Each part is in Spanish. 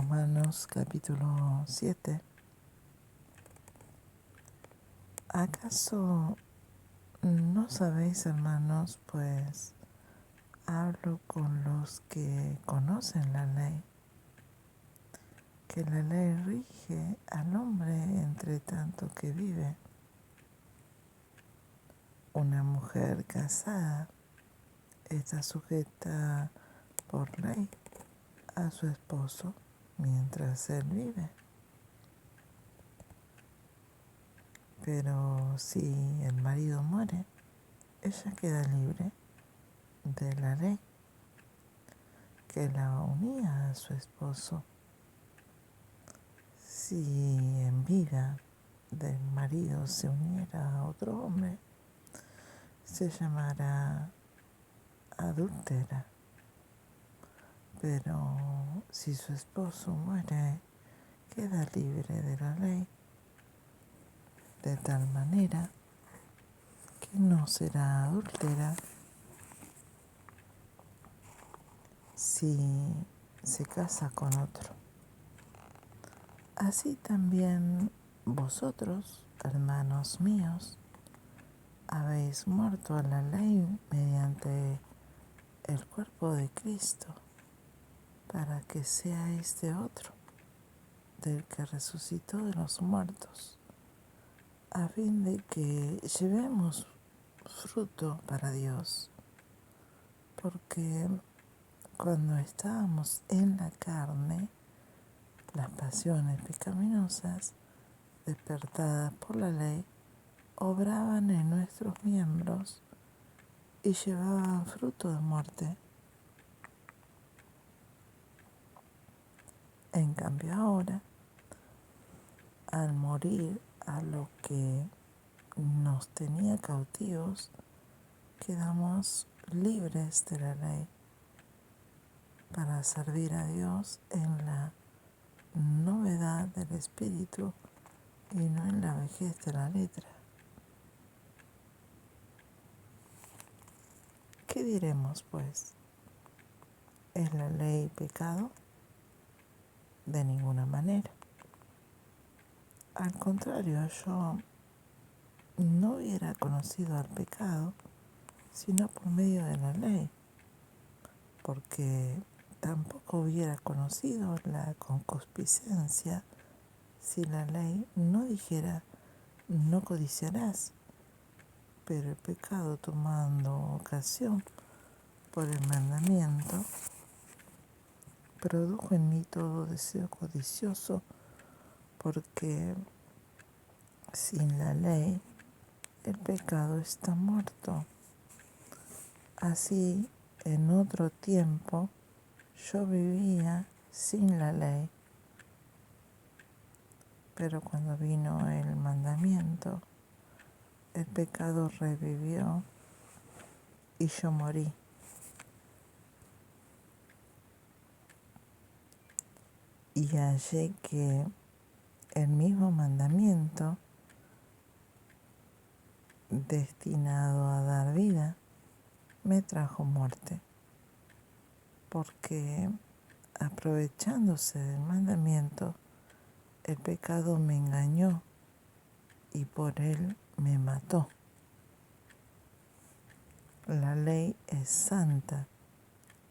Romanos capítulo 7. ¿Acaso no sabéis, hermanos, pues hablo con los que conocen la ley, que la ley rige al hombre entre tanto que vive? Una mujer casada está sujeta por ley a su esposo mientras él vive. Pero si el marido muere, ella queda libre de la ley que la unía a su esposo. Si en vida del marido se uniera a otro hombre, se llamará adúltera. Pero si su esposo muere, queda libre de la ley, de tal manera que no será adúltera si se casa con otro. Así también vosotros, hermanos míos, habéis muerto a la ley mediante el cuerpo de Cristo, para que seáis de otro, del que resucitó de los muertos, a fin de que llevemos fruto para Dios. Porque cuando estábamos en la carne, las pasiones pecaminosas, despertadas por la ley, obraban en nuestros miembros y llevaban fruto de muerte. En cambio ahora, al morir a lo que nos tenía cautivos, quedamos libres de la ley para servir a Dios en la novedad del espíritu y no en la vejez de la letra. ¿Qué diremos, pues? ¿Es la ley pecado? De ninguna manera. Al contrario, yo no hubiera conocido al pecado sino por medio de la ley, porque tampoco hubiera conocido la concupiscencia si la ley no dijera no codiciarás. Pero el pecado, tomando ocasión por el mandamiento, produjo en mí todo deseo codicioso, porque sin la ley el pecado está muerto. Así, en otro tiempo, yo vivía sin la ley, pero cuando vino el mandamiento, el pecado revivió y yo morí. Y hallé que el mismo mandamiento, destinado a dar vida, me trajo muerte, porque aprovechándose del mandamiento, el pecado me engañó y por él me mató. La ley es santa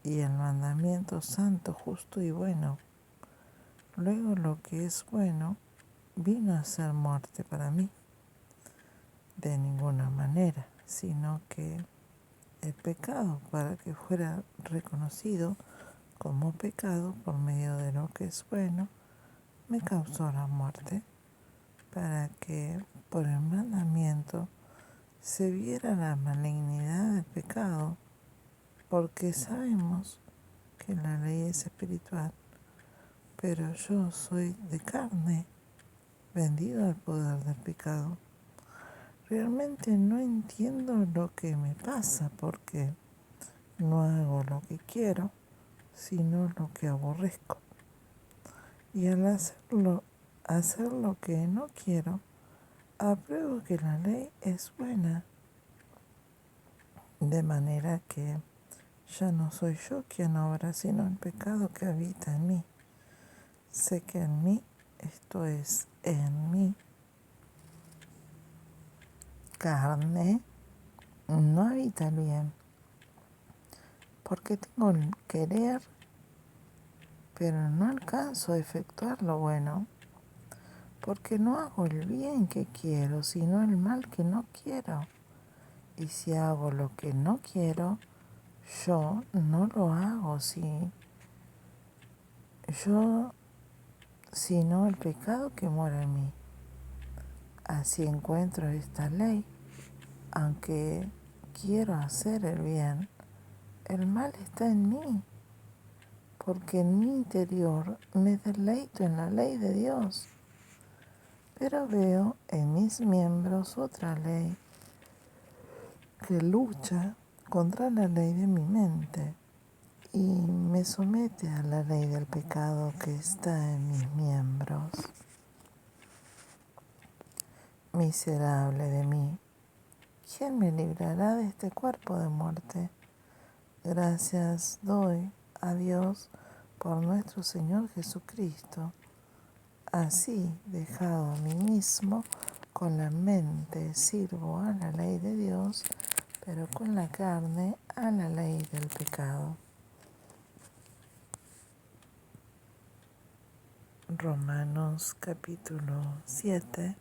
y el mandamiento santo, justo y bueno. Luego lo que es bueno vino a ser muerte para mí. De ninguna manera, sino que el pecado, para que fuera reconocido como pecado por medio de lo que es bueno, me causó la muerte, para que por el mandamiento se viera la malignidad del pecado, porque sabemos que la ley es espiritual, pero yo soy de carne, vendido al poder del pecado. Realmente no entiendo lo que me pasa, porque no hago lo que quiero, sino lo que aborrezco. Y al hacer lo que no quiero, apruebo que la ley es buena, de manera que ya no soy yo quien obra, sino el pecado que habita en mí. sé que en mí, esto es, en mi carne, no habita el bien, porque tengo el querer, pero no alcanzo a efectuar lo bueno, porque no hago el bien que quiero, sino el mal que no quiero. Y si hago lo que no quiero, yo no lo hago, sino el pecado que mora en mí. Así encuentro esta ley, aunque quiero hacer el bien, el mal está en mí, porque en mi interior me deleito en la ley de Dios, pero veo en mis miembros otra ley que lucha contra la ley de mi mente y me somete a la ley del pecado que está en mis miembros. Miserable de mí, ¿quién me librará de este cuerpo de muerte? Gracias doy a Dios por nuestro Señor Jesucristo. Así, dejado a mí mismo, con la mente sirvo a la ley de Dios, pero con la carne a la ley del pecado. Romanos capítulo 7.